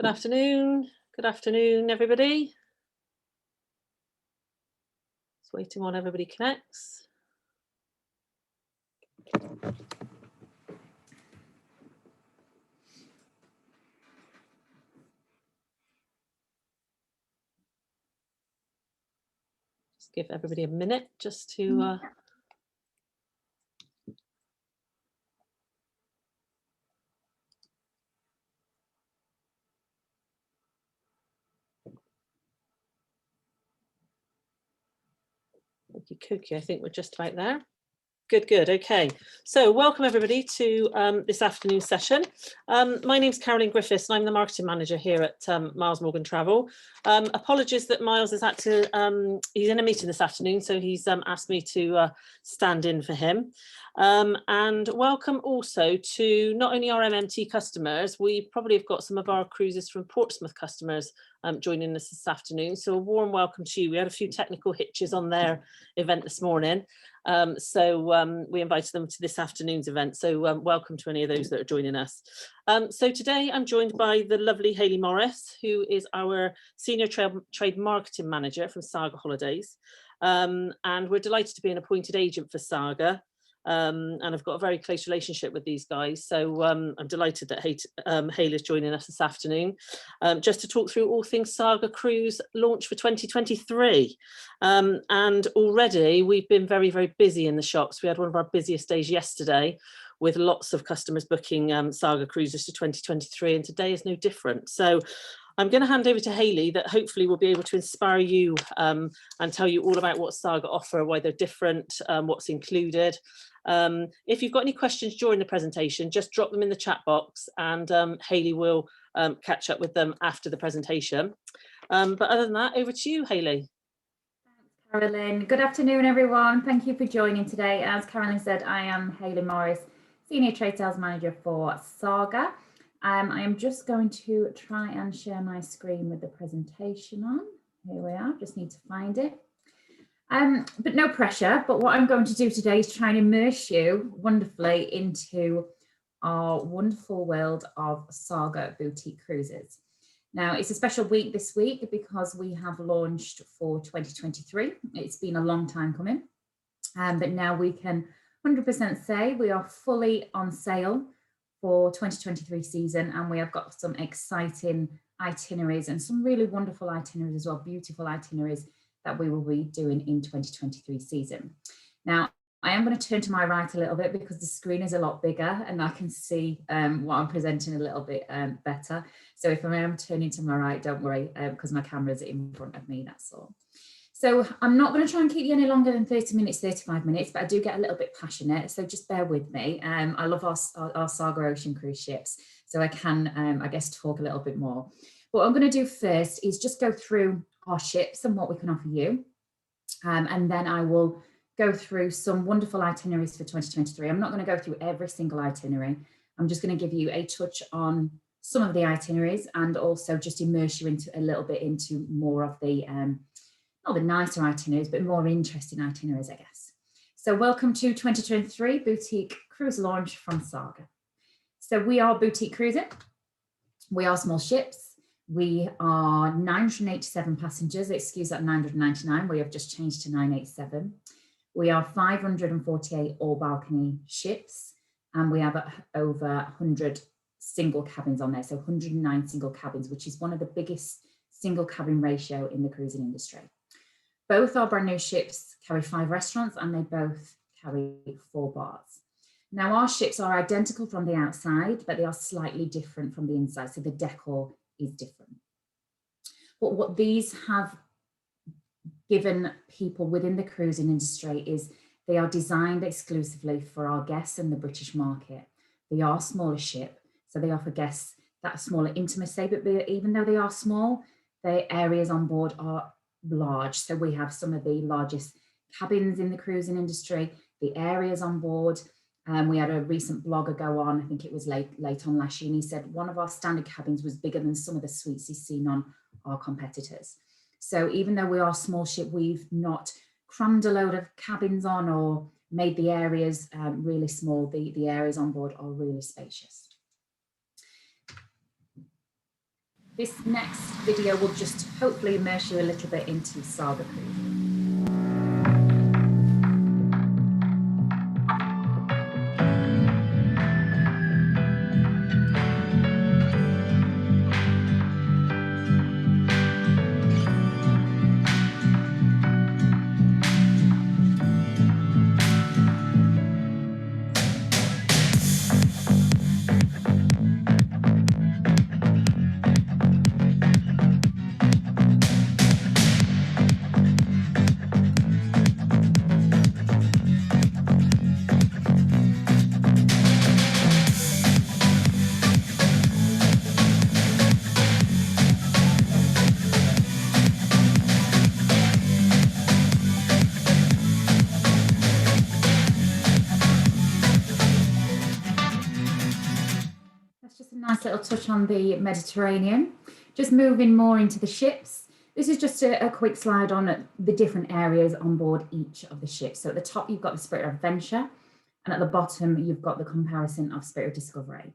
Good afternoon. Good afternoon, everybody. Just waiting while everybody connects. Just give everybody a minute just to Okey-dokey, I think we're just about there. Good, okay. So welcome everybody to this afternoon session. My name's Caroline Griffiths and I'm the marketing manager here at Miles Morgan Travel. Apologies that Miles has had to, he's in a meeting this afternoon, so he's asked me to stand in for him. And welcome also to not only our MMT customers, we probably have got some of our cruises from Portsmouth customers joining us this afternoon. So a warm welcome to you. We had a few technical hitches on their event this morning. So we invited them to this afternoon's event. So welcome to any of those that are joining us. So today I'm joined by the lovely Hayley Morris, who is our Senior Trade Marketing Manager from Saga Holidays. And we're delighted to be an appointed agent for Saga. And I've got a very close relationship with these guys. So I'm delighted that Hayley is joining us this afternoon just to talk through all things Saga Cruise launch for 2023. And already we've been very, very busy in the shops. We had one of our busiest days yesterday with lots of customers booking Saga Cruises to 2023, and today is no different. So I'm going to hand over to Hayley that hopefully will be able to inspire you and tell you all about what Saga offer, why they're different, what's included. If you've got any questions during the presentation, just drop them in the chat box and Hayley will catch up with them after the presentation. But other than that, over to you, Hayley. Thanks, Caroline. Good afternoon, everyone. Thank you for joining today. As Caroline said, I am Hayley Morris, Senior Trade Sales Manager for Saga. I am just going to try and share my screen with the presentation on. Here we are, just need to find it. But no pressure, but what I'm going to do today is try and immerse you wonderfully into our wonderful world of Saga Boutique Cruises. Now, it's a special week this week because we have launched for 2023. It's been a long time coming, but now we can 100% say we are fully on sale for 2023 season, and we have got some exciting itineraries and some really wonderful itineraries as well, beautiful itineraries that we will be doing in 2023 season. Now, I am going to turn to my right a little bit because the screen is a lot bigger and I can see what I'm presenting a little bit better. So if I am turning to my right, don't worry, because my camera's in front of me, that's all. So I'm not going to try and keep you any longer than 30 minutes, 35 minutes, but I do get a little bit passionate, so just bear with me. I love our Saga Ocean cruise ships, so I can, I guess, talk a little bit more. What I'm going to do first is just go through our ships and what we can offer you, and then I will go through some wonderful itineraries for 2023. I'm not going to go through every single itinerary. I'm just going to give you a touch on some of the itineraries and also just immerse you into a little bit into more of the not the nicer itineraries, but more interesting itineraries, I guess. So welcome to 2023 Boutique Cruise Launch from Saga. So we are boutique cruising. We are small ships. We are 987 passengers, excuse that 999, we have just changed to 987. We are 548 all balcony ships, and we have over 100 single cabins on there. So 109 single cabins, which is one of the biggest single cabin ratio in the cruising industry. Both our brand new ships carry 5 restaurants and they both carry 4 bars. Now our ships are identical from the outside, but they are slightly different from the inside. So the decor is different. But what these have given people within the cruising industry is they are designed exclusively for our guests and the British market. They are smaller ship, so they offer guests that smaller intimacy, but even though they are small, the areas on board are large. So we have some of the largest cabins in the cruising industry, the areas on board. We had a recent blogger go on, I think it was late on last year, and he said one of our standard cabins was bigger than some of the suites he's seen on our competitors. So even though we are a small ship, we've not crammed a load of cabins on or made the areas really small. The areas on board are really spacious. This next video will just hopefully immerse you a little bit into Saga cruising. Nice little touch on the Mediterranean. Just moving more into the ships. This is just a quick slide on the different areas on board each of the ships. So at the top, you've got the Spirit of Adventure, and at the bottom, you've got the comparison of Spirit of Discovery.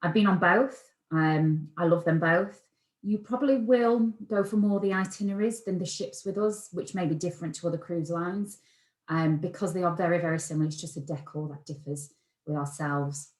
I've been on both. I love them both. You probably will go for more the itineraries than the ships with us, which may be different to other cruise lines, because they are very, very similar. It's just a decor that differs with ourselves.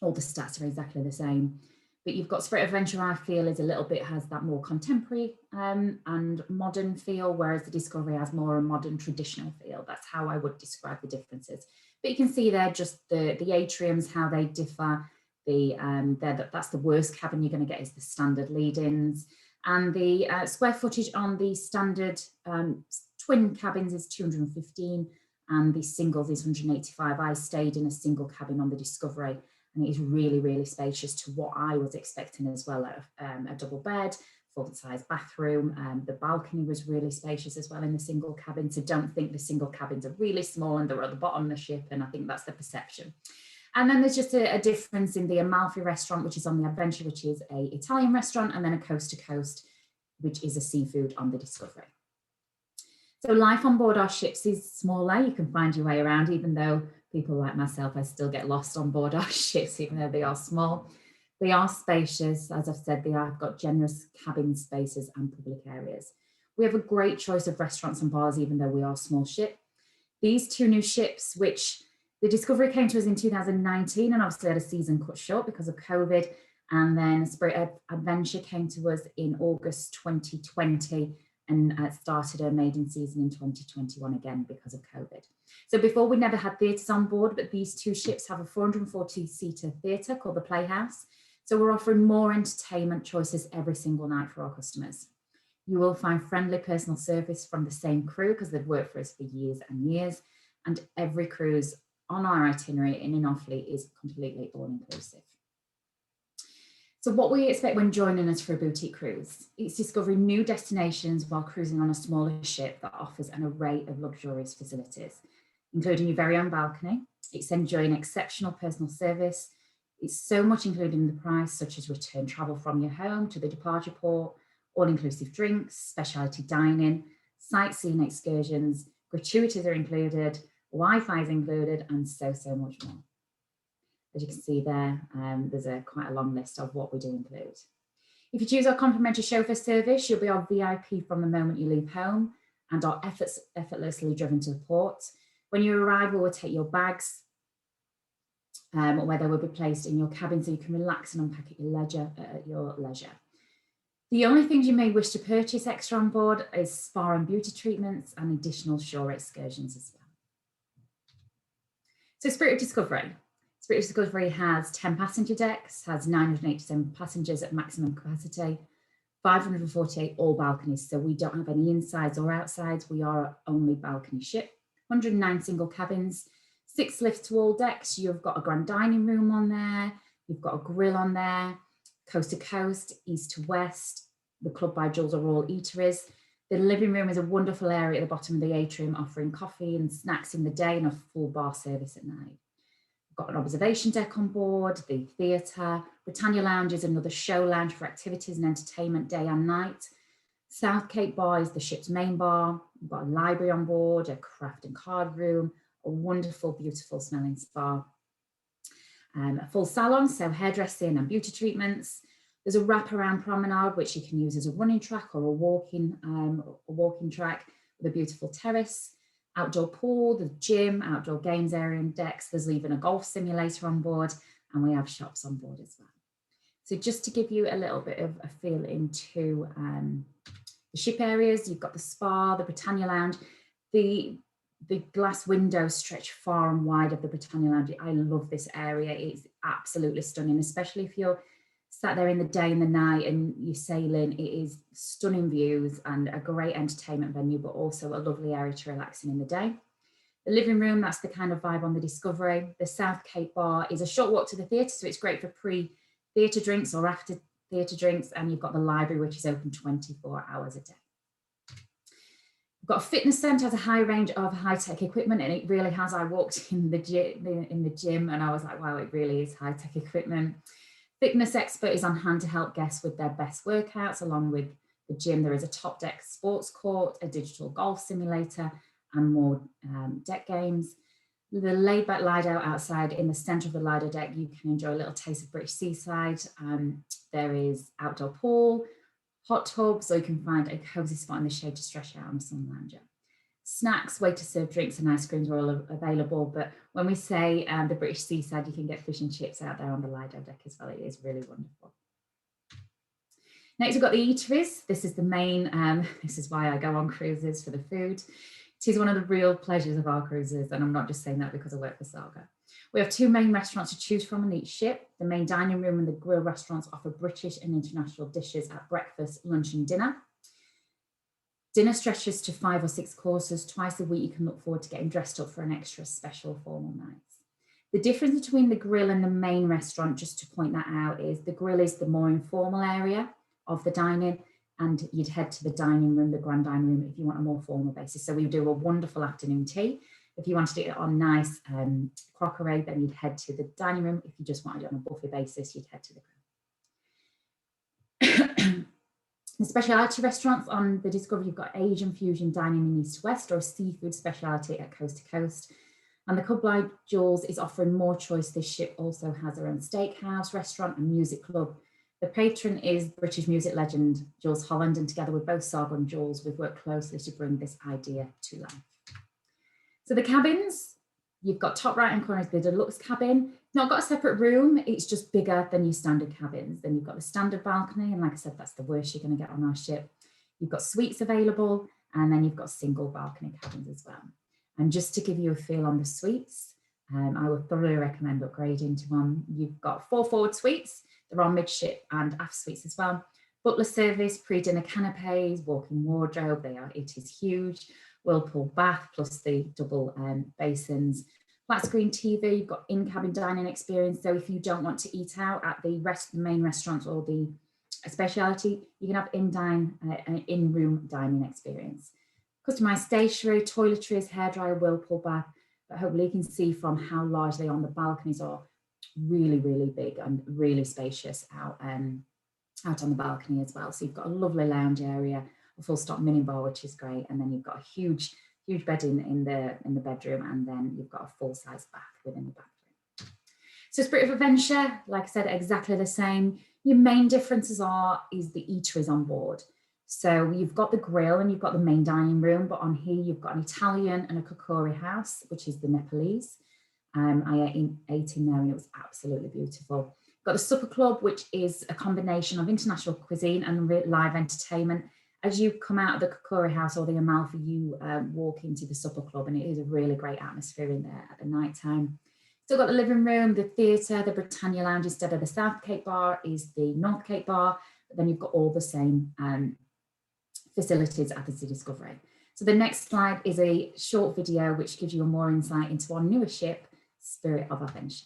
All the stats are exactly the same. But you've got Spirit of Adventure, I feel, is a little bit, has that more contemporary and modern feel, whereas the Discovery has more a modern traditional feel. That's how I would describe the differences. But you can see there just the atriums, how they differ. That's the worst cabin you're going to get is the standard lead-ins. And the square footage on the standard twin cabins is 215 and the singles is 185. I stayed in a single cabin on the Discovery, and it is really, really spacious to what I was expecting as well. A double bed, full-size bathroom. The balcony was really spacious as well in the single cabin. So don't think the single cabins are really small and they're at the bottom of the ship, and I think that's the perception. And then there's just a difference in the Amalfi restaurant, which is on the Adventure, which is an Italian restaurant, and then a coast to coast, which is a seafood on the Discovery. So life on board our ships is smaller. You can find your way around, even though people like myself, I still get lost on board our ships, even though they are small. They are spacious. As I've said, they have got generous cabin spaces and public areas. We have a great choice of restaurants and bars, even though we are a small ship. These two new ships, which the Discovery came to us in 2019, and obviously had a season cut short because of COVID. And then Spirit of Adventure came to us in August 2020 and started a maiden season in 2021 again because of COVID. So before, we never had theatres on board, but these two ships have a 440-seater theatre called the Playhouse. So we're offering more entertainment choices every single night for our customers. You will find friendly personal service from the same crew because they've worked for us for years and years. And every cruise on our itinerary and in our fleet is completely all-inclusive. So what we expect when joining us for a boutique cruise, it's discovering new destinations while cruising on a smaller ship that offers an array of luxurious facilities, including your very own balcony. It's enjoying exceptional personal service. It's so much included in the price, such as return travel from your home to the departure port, all-inclusive drinks, specialty dining, sightseeing excursions, gratuities are included, Wi-Fi is included, and so much more. As you can see there, there's quite a long list of what we do include. If you choose our complimentary chauffeur service, you'll be our VIP from the moment you leave home and are effortlessly driven to the port. When you arrive, we will take your bags, where they will be placed in your cabin so you can relax and unpack at your leisure. The only things you may wish to purchase extra on board is spa and beauty treatments and additional shore excursions as well. So Spirit of Discovery. Spirit of Discovery has 10 passenger decks, has 987 passengers at maximum capacity, 548 all balconies. So we don't have any insides or outsides. We are only balcony ship. 109 single cabins, 6 lifts to all decks. You've got a grand dining room on there. You've got a grill on there, coast to coast, east to west. The Club by Jules are all eateries. The living room is a wonderful area at the bottom of the atrium, offering coffee and snacks in the day and a full bar service at night. Got an observation deck on board, the theatre, Britannia Lounge is another show lounge for activities and entertainment day and night. South Cape Bar is the ship's main bar. We've got a library on board, a craft and card room, a wonderful, beautiful smelling spa. A full salon, so hairdressing and beauty treatments, There's a wraparound promenade, which you can use as a running track or a walking track with a beautiful terrace, outdoor pool, the gym, outdoor games area and decks. There's even a golf simulator on board, and we have shops on board as well. So just to give you a little bit of a feel into the ship areas, you've got the spa, the Britannia Lounge. The glass windows stretch far and wide of the Britannia Lounge. I love this area. It's absolutely stunning, especially if you're sat there in the day and the night and you're sailing. It is stunning views and a great entertainment venue, but also a lovely area to relax in the day. The living room, that's the kind of vibe on the Discovery. The South Cape Bar is a short walk to the theatre, so it's great for pre-theatre drinks or after theatre drinks. And you've got the library, which is open 24 hours a day. We've got a fitness centre, has a high range of high-tech equipment, and it really has. I walked in the gym and I was like, wow, it really is high-tech equipment. Fitness expert is on hand to help guests with their best workouts. Along with the gym, there is a top deck sports court, a digital golf simulator, and more deck games. The laid back Lido outside in the centre of the Lido deck, you can enjoy a little taste of British seaside. There is outdoor pool, hot tub, so you can find a cosy spot in the shade to stretch out on a sun lounger. Snacks, way to serve drinks and ice creams are all available, but when we say the British seaside, you can get fish and chips out there on the Lido deck as well. It is really wonderful. Next, we've got the eateries. This is the main, this is why I go on cruises, for the food. It is one of the real pleasures of our cruises, and I'm not just saying that because I work for Saga. We have 2 main restaurants to choose from on each ship. The main dining room and the grill restaurants offer British and international dishes at breakfast, lunch and dinner. Dinner stretches to 5 or 6 courses. Twice a week, you can look forward to getting dressed up for an extra special formal nights. The difference between the grill and the main restaurant, just to point that out, is the grill is the more informal area of the dining, and you'd head to the dining room, the grand dining room, if you want a more formal basis. So we do a wonderful afternoon tea. If you wanted it on nice crockery, then you'd head to the dining room. If you just wanted it on a buffet basis, you'd head to the grill. The specialty restaurants on the Discovery, you've got Asian fusion dining in East to West, or a seafood speciality at Coast to Coast. And the Club by Jules is offering more choice. This ship also has their own steakhouse, restaurant and music club. The patron is British music legend Jules Holland, and together with both Saga and Jules, we've worked closely to bring this idea to life. So the cabins, you've got top right hand corner is the deluxe cabin. It's not got a separate room, it's just bigger than your standard cabins. Then you've got the standard balcony, and like I said, that's the worst you're going to get on our ship. You've got suites available, and then you've got single balcony cabins as well. And just to give you a feel on the suites, I would thoroughly recommend upgrading to one. You've got 4 forward suites. There are midship and aft suites as well. Butler service, pre-dinner canapes, walk-in wardrobe. It is huge. Whirlpool bath plus the double basins. Flat screen TV, you've got in-cabin dining experience. So if you don't want to eat out at the main restaurants or the specialty, you can have an in-room dining experience. Customized stationery, toiletries, hairdryer, whirlpool bath. But hopefully you can see from how large they are on the balconies are. Really, really big and really spacious out on the balcony as well. So you've got a lovely lounge area, a full stop mini bar, which is great, and then you've got a huge bed in the bedroom, and then you've got a full size bath within the bathroom. So Spirit of Adventure, like I said, exactly the same. Your main differences is the eateries on board. So you've got the grill and you've got the main dining room, but on here you've got an Italian and a Kokori house, which is the Nepalese. I ate in there and it was absolutely beautiful. Got the supper club, which is a combination of international cuisine and live entertainment. As you come out of the Kokori house or the Amalfi, you walk into the supper club, and it is a really great atmosphere in there at the night time. Still got the living room, the theatre, the Britannia Lounge instead of the South Cape Bar is the North Cape Bar, but then you've got all the same facilities at the Discovery. So the next slide is a short video which gives you a more insight into our newer ship, Spirit of Adventure.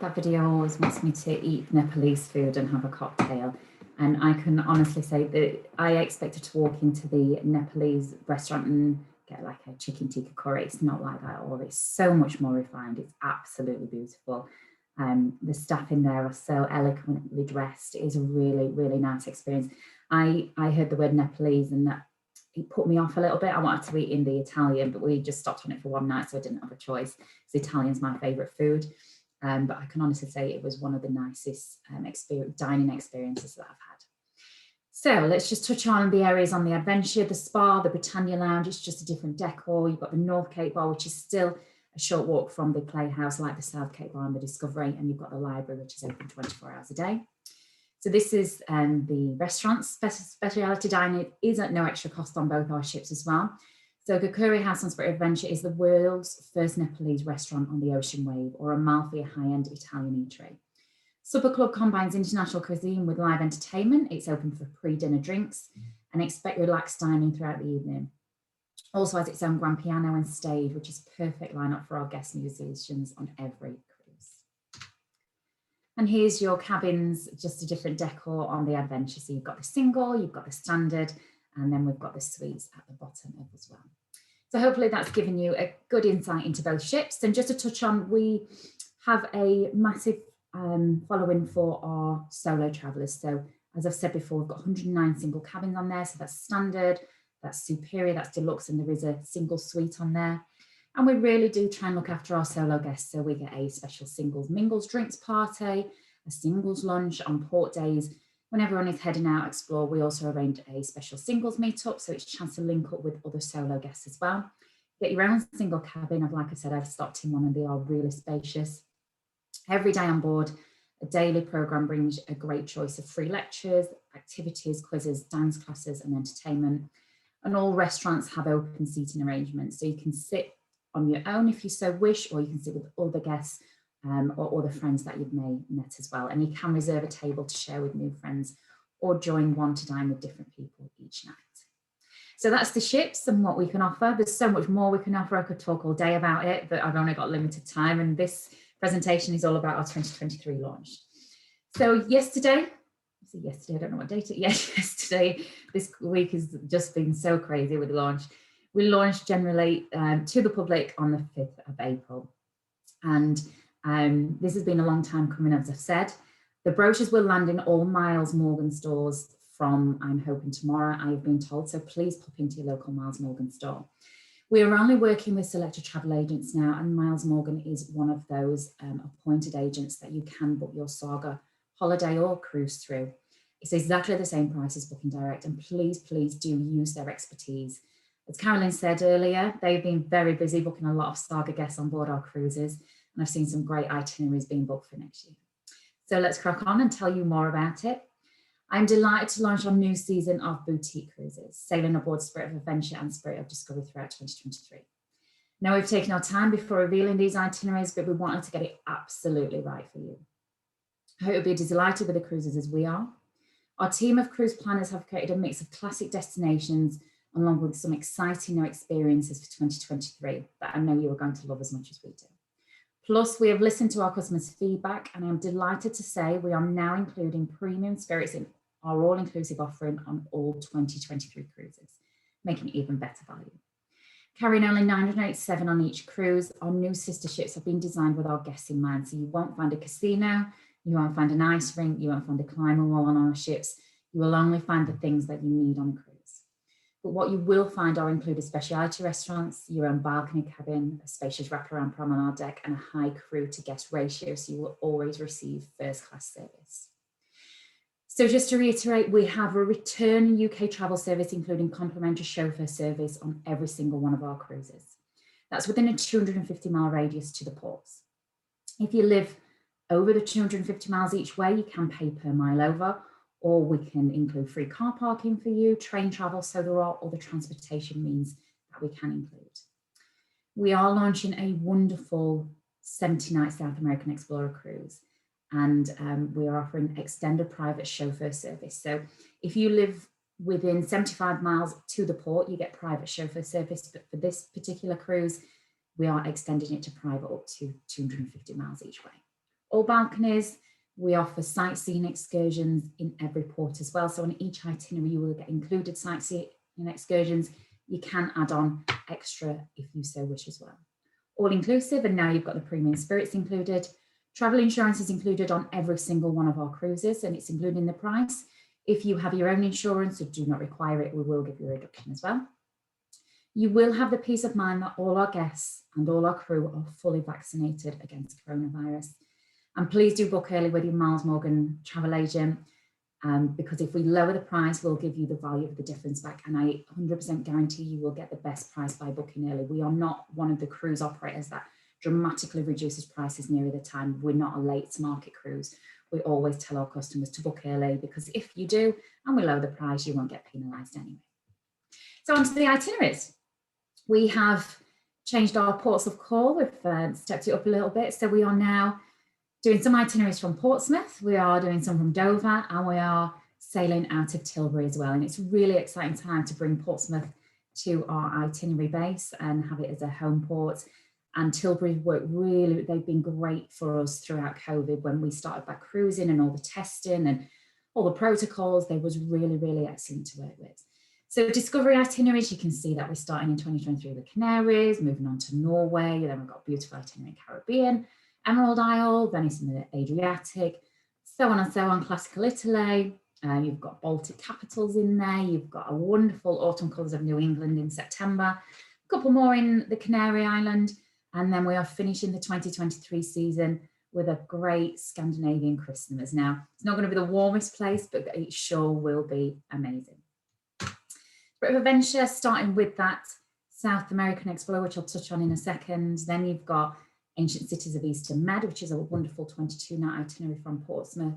that video always wants me to eat Nepalese food and have a cocktail. And I can honestly say that I expected to walk into the Nepalese restaurant and get like a chicken tikka curry. It's not like that at all. It's so much more refined. It's absolutely beautiful. The staff in there are so eloquently dressed. It is a really, really nice experience. I heard the word Nepalese and that it put me off a little bit. I wanted to eat in the Italian, but we just stopped on it for one night, so I didn't have a choice. The Italian's my favourite food. But I can honestly say it was one of the nicest dining experiences that I've had. So let's just touch on the areas on the Adventure, the spa, the Britannia Lounge. It's just a different decor. You've got the North Cape Bar, which is still a short walk from the Playhouse, like the South Cape Bar and the Discovery, and you've got the library, which is open 24 hours a day. So this is the restaurant. Speciality dining is at no extra cost on both our ships as well. So Gakuri House on Spirit Adventure is the world's first Nepalese restaurant on the ocean wave, or Amalfi, a high-end Italian eatery. Supper Club combines international cuisine with live entertainment. It's open for pre-dinner drinks and expect relaxed dining throughout the evening. Also has its own grand piano and stage, which is perfect lineup for our guest musicians on every cruise. And here's your cabins, just a different decor on the Adventure. So you've got the single, you've got the standard, and then we've got the suites at the bottom as well. So hopefully that's given you a good insight into both ships. And just to touch on, we have a massive following for our solo travellers. So as I've said before, we've got 109 single cabins on there. So that's standard, that's superior, that's deluxe, and there is a single suite on there. And we really do try and look after our solo guests. So we get a special singles mingles drinks party, a singles lunch on port days. When everyone is heading out to explore, we also arrange a special singles meetup, so it's a chance to link up with other solo guests as well. Get your own single cabin. Like I said, I've stopped in one and they are really spacious. Every day on board, a daily programme brings a great choice of free lectures, activities, quizzes, dance classes and entertainment. And all restaurants have open seating arrangements, so you can sit on your own if you so wish, or you can sit with other guests or other friends that you've met as well. And you can reserve a table to share with new friends or join one to dine with different people each night. So that's the ships and what we can offer. There's so much more we can offer. I could talk all day about it, but I've only got limited time. And this presentation is all about our 2023 launch. So yesterday, I don't know what date it is. Yesterday, this week has just been so crazy with the launch. We launched generally to the public on the 5th of April. And this has been a long time coming, as I've said. The brochures will land in all Miles Morgan stores from, I'm hoping, tomorrow, I have been told. So please pop into your local Miles Morgan store. We are only working with selected travel agents now, and Miles Morgan is one of those appointed agents that you can book your Saga holiday or cruise through. It's exactly the same price as Booking Direct, and please, please do use their expertise. As Carolyn said earlier, they've been very busy booking a lot of Saga guests on board our cruises, and I've seen some great itineraries being booked for next year. So let's crack on and tell you more about it. I'm delighted to launch our new season of boutique cruises, sailing aboard Spirit of Adventure and Spirit of Discovery throughout 2023. Now, we've taken our time before revealing these itineraries, but we wanted to get it absolutely right for you. I hope you'll be delighted with the cruises as we are. Our team of cruise planners have created a mix of classic destinations along with some exciting new experiences for 2023 that I know you are going to love as much as we do. Plus, we have listened to our customers' feedback, and I'm delighted to say we are now including premium spirits in our all-inclusive offering on all 2023 cruises, making it even better value. Carrying only 987 on each cruise, our new sister ships have been designed with our guests in mind, so you won't find a casino, you won't find an ice rink, you won't find a climbing wall on our ships. You will only find the things that you need on a cruise. But what you will find are included speciality restaurants, your own balcony cabin, a spacious wraparound promenade deck, and a high crew to guest ratio, so you will always receive first class service. So just to reiterate, we have a return UK travel service, including complimentary chauffeur service on every single one of our cruises. That's within a 250-mile radius to the ports. If you live over the 250 miles each way, you can pay per mile over, or we can include free car parking for you, train travel, so there are other transportation means that we can include. We are launching a wonderful 70-night South American Explorer cruise, and we are offering extended private chauffeur service. So if you live within 75 miles to the port, you get private chauffeur service, but for this particular cruise, we are extending it to private up to 250 miles each way. all balconies. We offer sightseeing excursions in every port as well. So on each itinerary, you will get included sightseeing excursions. You can add on extra if you so wish as well. All inclusive, and now you've got the premium spirits included. Travel insurance is included on every single one of our cruises, and it's included in the price. If you have your own insurance or do not require it, we will give you a reduction as well. You will have the peace of mind that all our guests and all our crew are fully vaccinated against coronavirus. And please do book early with your Miles Morgan travel agent, because if we lower the price, we'll give you the value of the difference back. And I 100% guarantee you will get the best price by booking early. We are not one of the cruise operators that dramatically reduces prices nearer the time. We're not a late market cruise. We always tell our customers to book early, because if you do and we lower the price, you won't get penalised anyway. So onto the itineraries. We have changed our ports of call. We've stepped it up a little bit. So we are now doing some itineraries from Portsmouth. We are doing some from Dover, and we are sailing out of Tilbury as well. And it's a really exciting time to bring Portsmouth to our itinerary base and have it as a home port. And Tilbury worked really, they've been great for us throughout COVID when we started back cruising and all the testing and all the protocols. They was really, really excellent to work with. So discovery itineraries, you can see that we're starting in 2023 with Canaries, moving on to Norway, then we've got beautiful itinerary in Caribbean, Emerald Isle, Venice and the Adriatic, so on and so on, classical Italy. You've got Baltic capitals in there. You've got a wonderful autumn colours of New England in September, a couple more in the Canary Island, and then we are finishing the 2023 season with a great Scandinavian Christmas. Now, it's not going to be the warmest place, but it sure will be amazing. Bit of adventure, starting with that South American Explorer, which I'll touch on in a second. Then you've got Ancient Cities of Eastern Med, which is a wonderful 22-night itinerary from Portsmouth.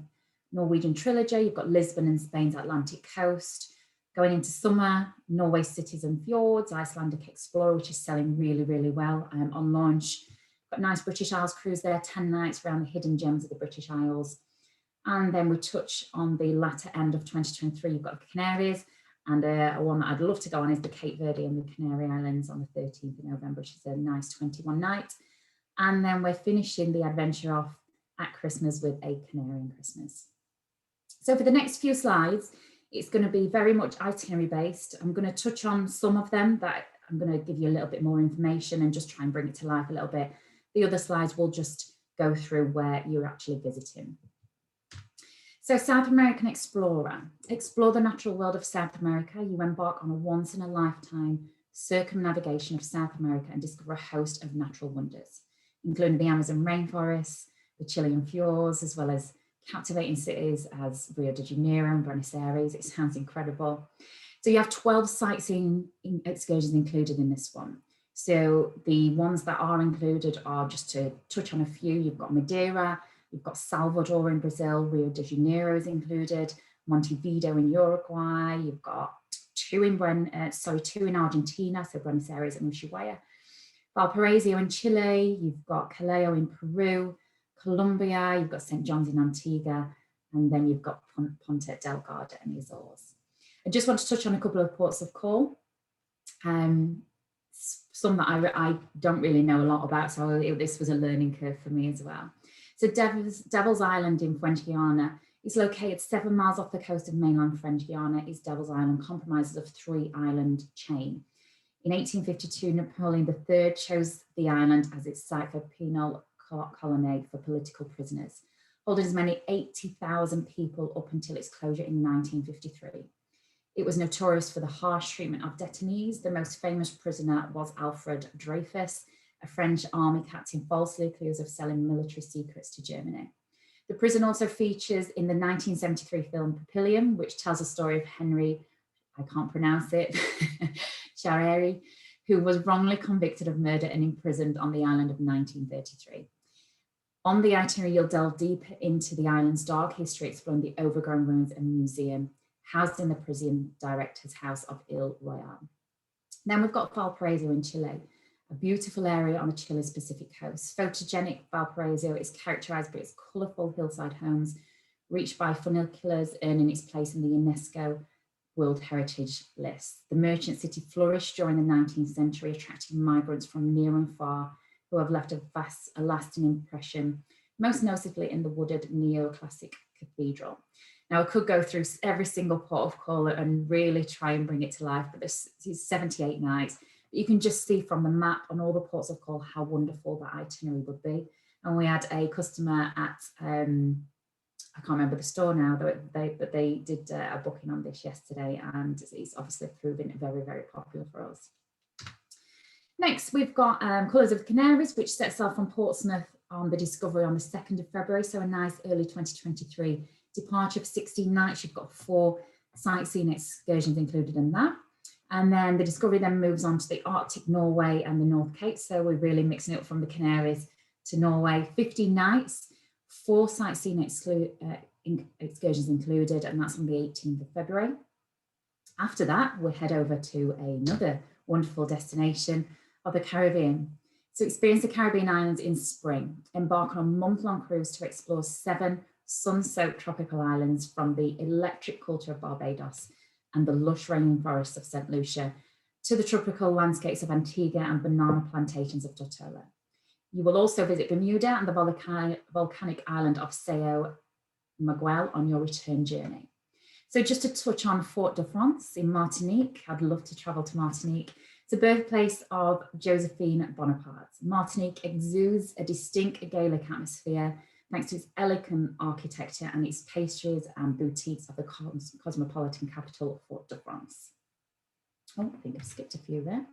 Norwegian Trilogy, you've got Lisbon and Spain's Atlantic coast. Going into summer, Norway Cities and Fjords, Icelandic Explorer, which is selling really, really well on launch. Got a nice British Isles cruise there, 10 nights around the hidden gems of the British Isles. And then we touch on the latter end of 2023, you've got the Canaries, and one that I'd love to go on is the Cape Verde and the Canary Islands on the 13th of November, which is a nice 21 night. And then we're finishing the adventure off at Christmas with a Canarian Christmas. So for the next few slides, it's going to be very much itinerary based. I'm going to touch on some of them that I'm going to give you a little bit more information and just try and bring it to life a little bit. The other slides will just go through where you're actually visiting. So South American Explorer, explore the natural world of South America. You embark on a once in a lifetime circumnavigation of South America and discover a host of natural wonders, including the Amazon rainforests, the Chilean fjords, as well as captivating cities as Rio de Janeiro and Buenos Aires. It sounds incredible. So you have 12 sightseeing excursions included in this one. So the ones that are included are, just to touch on a few, you've got Madeira, you've got Salvador in Brazil, Rio de Janeiro is included, Montevideo in Uruguay, you've got two in Argentina, so Buenos Aires and Ushuaia, Valparaiso in Chile, you've got Callao in Peru, Colombia, you've got St. John's in Antigua, and then you've got Ponte Delgado and the Azores. I just want to touch on a couple of ports of call, some that I don't really know a lot about, so this was a learning curve for me as well. So Devil's Island in French Guiana is located 7 miles off the coast of mainland French Guiana. Is Devil's Island, comprises of 3-island chain. In 1852, Napoleon III chose the island as its site for penal colonnade for political prisoners, holding as many 80,000 people up until its closure in 1953. It was notorious for the harsh treatment of detainees. The most famous prisoner was Alfred Dreyfus, a French army captain falsely accused of selling military secrets to Germany. The prison also features in the 1973 film Papillon, which tells the story of Henry, I can't pronounce it, Chareri, who was wrongly convicted of murder and imprisoned on the island of 1933. On the itinerary, you'll delve deep into the island's dark history, exploring the overgrown ruins and museum housed in the prison director's house of Il Royale. Then we've got Valparaiso in Chile, a beautiful area on Chile's Pacific coast. Photogenic Valparaiso is characterized by its colorful hillside homes, reached by funiculars, earning its place in the UNESCO World Heritage List. The merchant city flourished during the 19th century, attracting migrants from near and far who have left a lasting impression most notably in the wooded neoclassic cathedral. Now, I could go through every single port of call and really try and bring it to life, but there's 78 nights. You can just see from the map on all the ports of call how wonderful that itinerary would be. And we had a customer at, I can't remember the store now, but they did a booking on this yesterday, and it's obviously proven very, very popular for us. Next, we've got Colours of the Canaries, which sets off from Portsmouth on the Discovery on the 2nd of February, so a nice early 2023 departure for 16 nights. You've got 4 sightseeing excursions included in that. And then the Discovery then moves on to the Arctic Norway and the North Cape. So we're really mixing it up from the Canaries to Norway. 15 nights, 4 sightseeing excursions included, and that's on the 18th of February. After that, we'll head over to another wonderful destination of the Caribbean. So experience the Caribbean islands in spring. Embark on a month-long cruise to explore 7 sun-soaked tropical islands from the electric culture of Barbados and the lush rainforests of St. Lucia to the tropical landscapes of Antigua and banana plantations of Tortola. You will also visit Bermuda and the volcanic island of Sao Miguel on your return journey. So just to touch on Fort-de-France in Martinique, I'd love to travel to Martinique. It's the birthplace of Josephine Bonaparte. Martinique exudes a distinct Gaelic atmosphere thanks to its elegant architecture and its pastries and boutiques of the cosmopolitan capital, Fort-de-France. Oh, I think I've skipped a few there.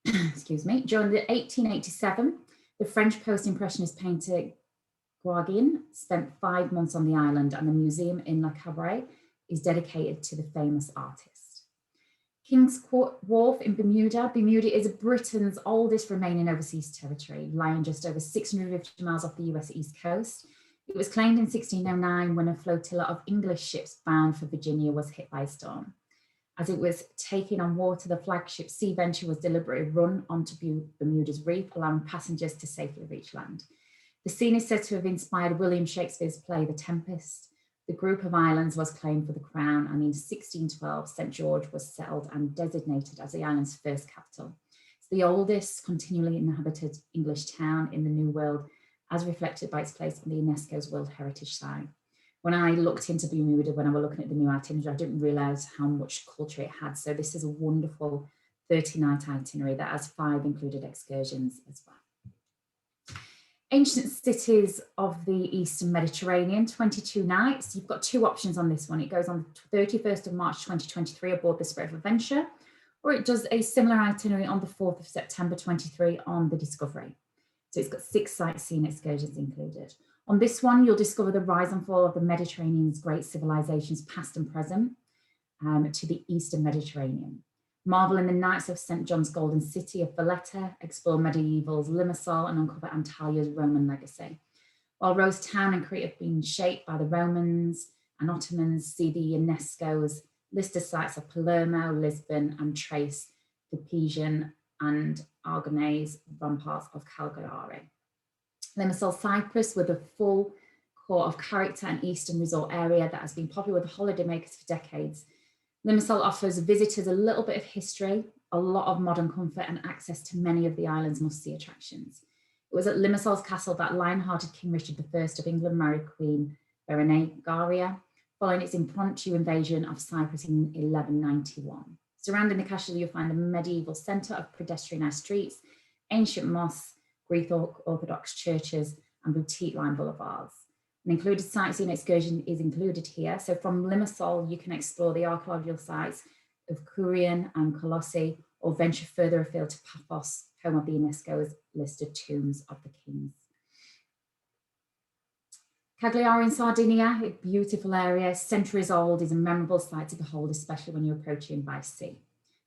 Excuse me. During the 1887, the French post-impressionist painter Gauguin spent 5 months on the island, and the museum in Le Cabaret is dedicated to the famous artist. King's Wharf in Bermuda. Bermuda is Britain's oldest remaining overseas territory, lying just over 650 miles off the US East Coast. It was claimed in 1609 when a flotilla of English ships bound for Virginia was hit by a storm. As it was taking on water, the flagship Sea Venture was deliberately run onto Bermuda's reef, allowing passengers to safely reach land. The scene is said to have inspired William Shakespeare's play The Tempest. The group of islands was claimed for the crown, and in 1612, St. George was settled and designated as the island's first capital. It's the oldest continually inhabited English town in the New World, as reflected by its place on the UNESCO's World Heritage Site. When I looked into Bermuda, when I was looking at the new itinerary, I didn't realise how much culture it had. So this is a wonderful 30-night itinerary that has 5 included excursions as well. Ancient cities of the Eastern Mediterranean, 22 nights. You've got 2 options on this one. It goes on the 31st of March 2023 aboard the Spirit of Adventure, or it does a similar itinerary on the 4th of September 23 on the Discovery. So it's got 6 sightseeing excursions included. On this one, you'll discover the rise and fall of the Mediterranean's great civilizations, past and present, to the Eastern Mediterranean. Marvel in the Knights of St. John's Golden City of Valletta, explore medieval's Limassol and uncover Antalya's Roman legacy. While Rose Town and Crete have been shaped by the Romans and Ottomans, see the UNESCO's list of sites of Palermo, Lisbon, and trace the Pisan and Aragonese ramparts of Cagliari. Limassol, Cyprus, with a full core of character and eastern resort area that has been popular with holidaymakers for decades. Limassol offers visitors a little bit of history, a lot of modern comfort, and access to many of the island's must-see attractions. It was at Limassol's castle that lion-hearted King Richard I of England married Queen Berengaria, following its impromptu invasion of Cyprus in 1191. Surrounding the castle, you'll find the medieval centre of pedestrianised streets, ancient mosques, Greek Orthodox churches, and boutique-lined boulevards. An included sightseeing excursion is included here. So from Limassol, you can explore the archaeological sites of Kourion and Colossi, or venture further afield to Paphos, home of the UNESCO's listed tombs of the kings. Cagliari in Sardinia, a beautiful area, centuries old, is a memorable sight to behold, especially when you're approaching by sea.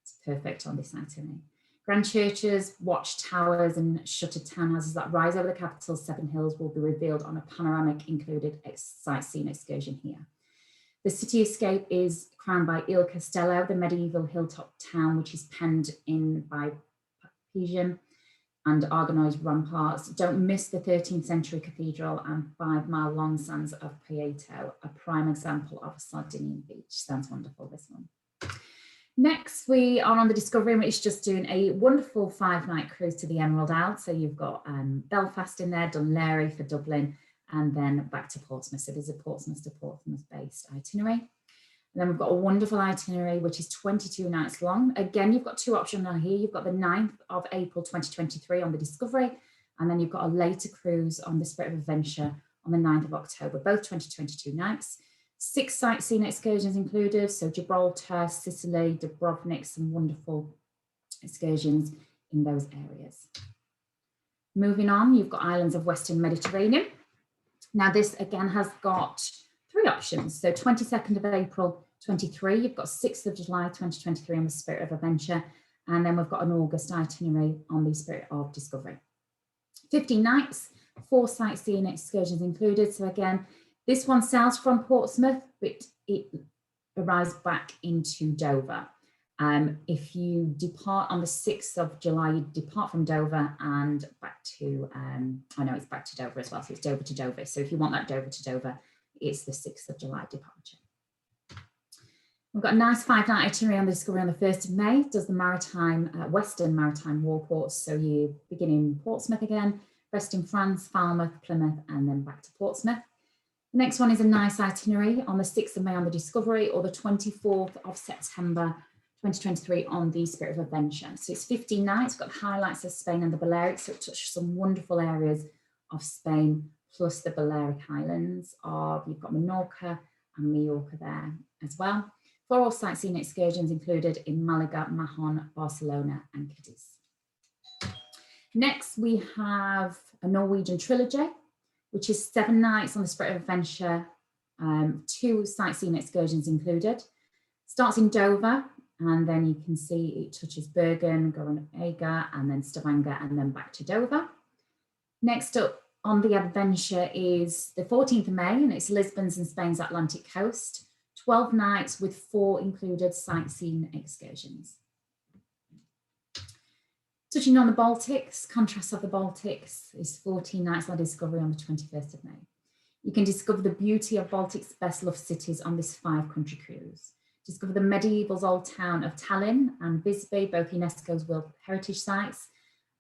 It's perfect on this itinerary. Grand churches, watchtowers, and shuttered townhouses that rise over the capital's 7 hills will be revealed on a panoramic included sightseeing excursion here. The cityscape is crowned by Il Castello, the medieval hilltop town, which is penned in by Pisan and Aragonese ramparts. Don't miss the 13th century cathedral and 5-mile-long sands of Prieto, a prime example of a Sardinian beach. Sounds wonderful, this one. Next, we are on the Discovery, which is just doing a wonderful 5-night cruise to the Emerald Isle. So you've got Belfast in there, Dunleary for Dublin, and then back to Portsmouth. So there's a Portsmouth to Portsmouth based itinerary. And then we've got a wonderful itinerary, which is 22 nights long. Again, you've got two options on here. You've got the 9th of April 2023 on the Discovery, and then you've got a later cruise on the Spirit of Adventure on the 9th of October, both 2022 nights. 6 sightseeing excursions included, so Gibraltar, Sicily, Dubrovnik, some wonderful excursions in those areas. Moving on, you've got Islands of Western Mediterranean. Now this again has got 3 options. So 22nd of April 23, you've got 6th of July 2023 on the Spirit of Adventure, and then we've got an August itinerary on the Spirit of Discovery. 15 nights, 4 sightseeing excursions included. So again, this one sails from Portsmouth, but it arrives back into Dover. If you depart on the 6th of July, you depart from Dover and back to, I know it's back to Dover as well, so it's Dover to Dover. So if you want that Dover to Dover, it's the 6th of July departure. We've got a nice 5-night itinerary on the Discovery on the 1st of May, does the Maritime, Western Maritime Warports. So you begin in Portsmouth again, rest in France, Falmouth, Plymouth, and then back to Portsmouth. The next one is a nice itinerary on the 6th of May on the Discovery, or the 24th of September 2023 on the Spirit of Adventure. So it's 15 nights, got highlights of Spain and the Balearics, so it touches some wonderful areas of Spain, plus the Balearic Islands. You've got Menorca and Mallorca there as well. 4 sightseeing excursions included in Malaga, Mahon, Barcelona and Cadiz. Next, we have a Norwegian trilogy, which is 7 nights on the Spirit of Adventure, 2 sightseeing excursions included. Starts in Dover, and then you can see it touches Bergen, Gorenega, and then Stavanger, and then back to Dover. Next up on the adventure is the 14th of May, and it's Lisbon's and Spain's Atlantic coast. 12 nights with 4 included sightseeing excursions. Touching on the Baltics, contrast of the Baltics is 14 nights on Discovery on the 21st of May. You can discover the beauty of Baltic's best loved cities on this 5-country cruise. Discover the medieval old town of Tallinn and Visby, both UNESCO's World Heritage Sites.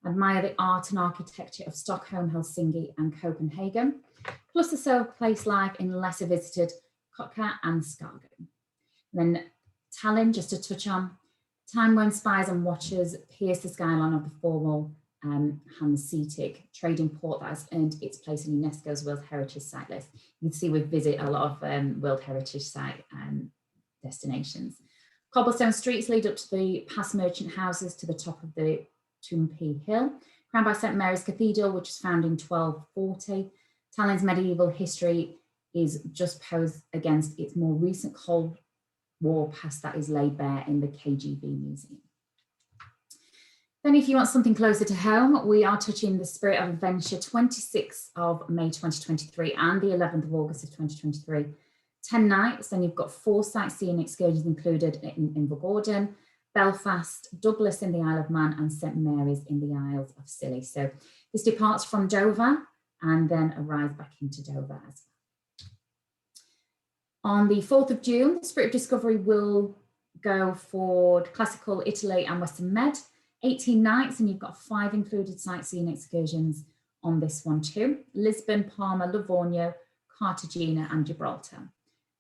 Admire the art and architecture of Stockholm, Helsinki and Copenhagen, plus the slow place life in lesser visited Kotka and Skagen. Then Tallinn, just to touch on, time when spies and watchers pierce the skyline of the formal Hanseatic trading port that has earned its place in UNESCO's World Heritage Site list. You can see we visit a lot of World Heritage Site destinations. Cobblestone streets lead up to the past merchant houses to the top of the Tumpi Hill, crowned by St Mary's Cathedral, which was founded in 1240. Tallinn's medieval history is just posed against its more recent Cold War past that is laid bare in the KGB Museum. Then if you want something closer to home, we are touching the Spirit of Adventure 26th of May 2023 and the 11th of August of 2023. 10 nights, then you've got 4 sightseeing excursions included in Invergordon, Belfast, Douglas in the Isle of Man and St Mary's in the Isles of Scilly. So this departs from Dover and then arrives back into Dover as well. On the 4th of June, the Spirit of Discovery will go for classical Italy and Western Med, 18 nights, and you've got 5 included sightseeing excursions on this one too. Lisbon, Palma, Livorno, Cartagena and Gibraltar.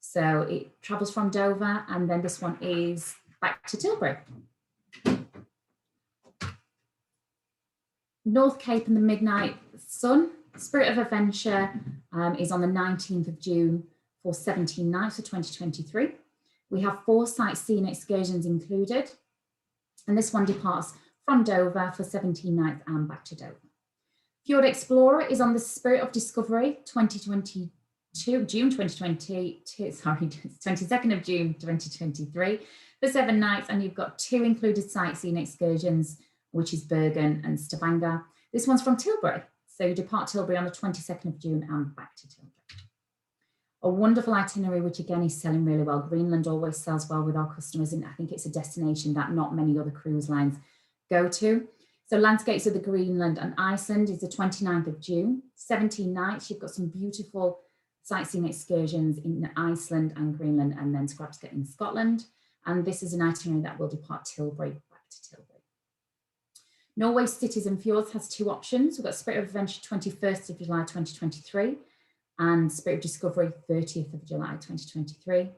So it travels from Dover and then this one is back to Tilbury. North Cape and the Midnight Sun, Spirit of Adventure is on the 19th of June for 17 nights for 2023. We have 4 sightseeing excursions included, and this one departs from Dover for 17 nights and back to Dover. Fjord Explorer is on the Spirit of Discovery 22nd of June 2023 for 7 nights, and you've got 2 included sightseeing excursions, which is Bergen and Stavanger. This one's from Tilbury, so you depart Tilbury on the 22nd of June and back to Tilbury. A wonderful itinerary, which again is selling really well. Greenland always sells well with our customers, and I think it's a destination that not many other cruise lines go to. So Landscapes of the Greenland and Iceland is the 29th of June, 17 nights. You've got some beautiful sightseeing excursions in Iceland and Greenland, and then Scrapscott in Scotland. and this is an itinerary that will depart Tilbury, back to Tilbury. Norway Cities and Fjords has 2 options. We've got Spirit of Adventure 21st of July 2023 and Spirit of Discovery 30th of July 2023.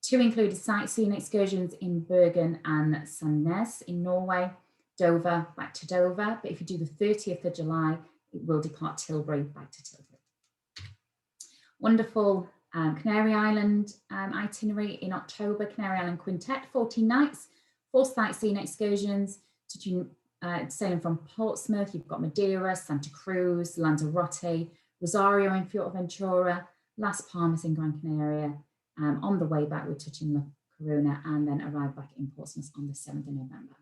2 included sightseeing excursions in Bergen and Sandnes in Norway, Dover, back to Dover. But if you do the 30th of July, it will depart Tilbury, back to Tilbury. Wonderful Canary Island itinerary in October, Canary Island Quintet, 14 nights, 4 sightseeing excursions, sailing from Portsmouth. You've got Madeira, Santa Cruz, Lanzarote, Rosario in Fuerteventura, Las Palmas in Gran Canaria. On the way back, we're touching La Coruna and then arrive back in Portsmouth on the 7th of November.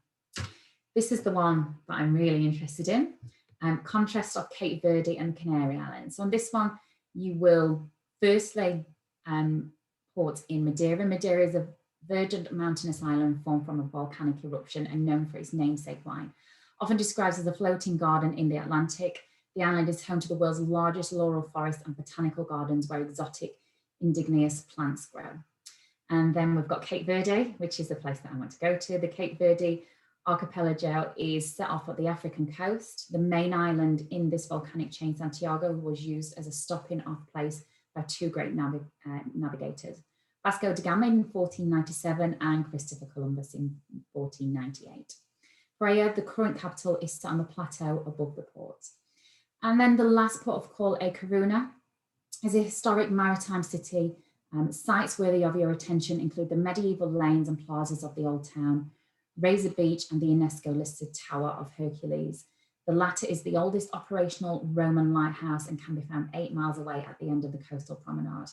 This is the one that I'm really interested in. Contrast of Cape Verde and Canary Islands. So on this one, you will firstly port in Madeira. Madeira is a verdant mountainous island formed from a volcanic eruption and known for its namesake wine. Often described as a floating garden in the Atlantic, the island is home to the world's largest laurel forest and botanical gardens where exotic indigenous plants grow. And then we've got Cape Verde, which is the place that I want to go to. The Cape Verde archipelago is set off at the African coast. The main island in this volcanic chain, Santiago, was used as a stopping off place by 2 great navigators, Vasco da Gama in 1497 and Christopher Columbus in 1498. Praia, the current capital, is set on the plateau above the port. And then the last port of call, A Coruna, is a historic maritime city. Sites worthy of your attention include the medieval lanes and plazas of the Old Town, Razor Beach and the UNESCO listed Tower of Hercules. The latter is the oldest operational Roman lighthouse and can be found 8 miles away at the end of the coastal promenade.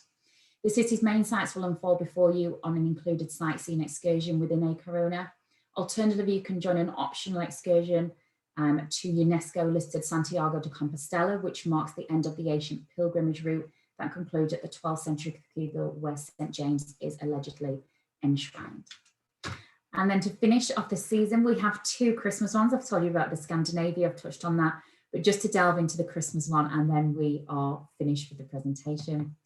The city's main sites will unfold before you on an included sightseeing excursion within A Coruna. Alternatively, you can join an optional excursion to UNESCO listed Santiago de Compostela, which marks the end of the ancient pilgrimage route that concludes at the 12th century cathedral where St. James is allegedly enshrined. And then to finish off the season, we have 2 Christmas ones. I've told you about the Scandinavia, I've touched on that, but just to delve into the Christmas one, and then we are finished with the presentation.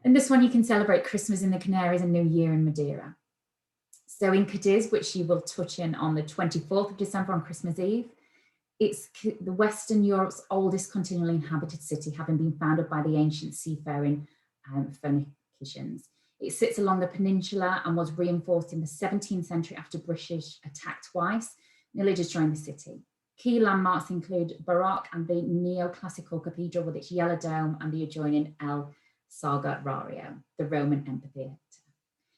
In this one, you can celebrate Christmas in the Canaries and New Year in Madeira. So in Cadiz, which you will touch in on the 24th of December on Christmas Eve, it's the Western Europe's oldest continually inhabited city, having been founded by the ancient seafaring Phoenicians. It sits along the peninsula and was reinforced in the 17th century after British attack twice, nearly destroying the city. Key landmarks include Baroque and the neoclassical cathedral with its yellow dome and the adjoining El Sagrario, the Roman amphitheatre.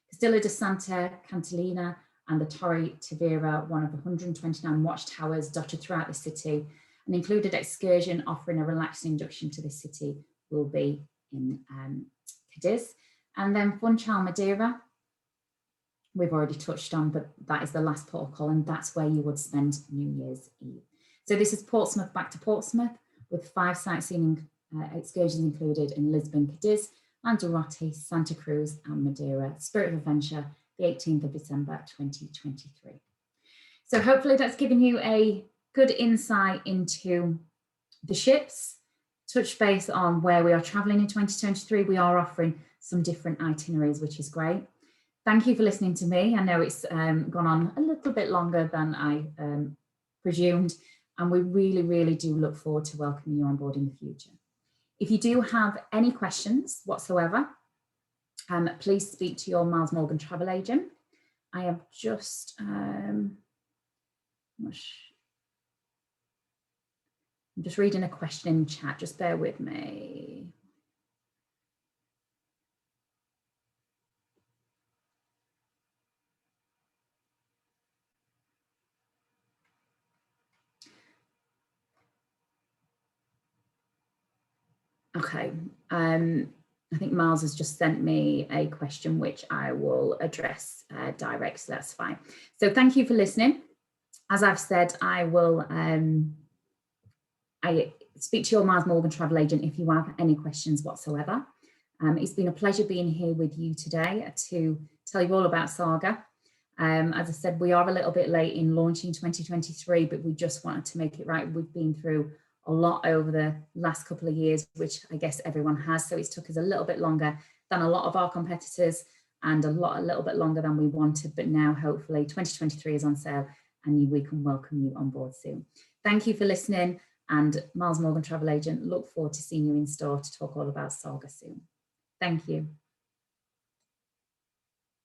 Castillo de Santa Catalina and the Torre Tavira, one of the 129 watchtowers dotted throughout the city. An included excursion offering a relaxed induction to the city will be in Cadiz. And then Funchal, Madeira, we've already touched on, but that is the last port of call, and that's where you would spend New Year's Eve. So this is Portsmouth back to Portsmouth, with 5 sightseeing excursions included in Lisbon, Cadiz, Lanzarote, Santa Cruz, and Madeira. Spirit of Adventure, the 18th of December, 2023. So hopefully that's given you a good insight into the ships, touch base on where we are traveling in 2023. We are offering some different itineraries, which is great. Thank you for listening to me. I know it's gone on a little bit longer than I presumed, and we really, really do look forward to welcoming you on board in the future. If you do have any questions whatsoever, please speak to your Miles Morgan travel agent. I have just, I'm just reading a question in chat, just bear with me. Okay, I think Miles has just sent me a question which I will address direct, so that's fine. So thank you for listening. As I've said, I will speak to your Miles Morgan travel agent if you have any questions whatsoever. It's been a pleasure being here with you today to tell you all about Saga. As I said, we are a little bit late in launching 2023, but we just wanted to make it right. We've been through a lot over the last couple of years, which I guess everyone has. So it's took us a little bit longer than a lot of our competitors. and a little bit longer than we wanted, but now hopefully 2023 is on sale and we can welcome you on board soon. Thank you for listening, and Miles Morgan Travel Agent, look forward to seeing you in store to talk all about Saga soon. Thank you.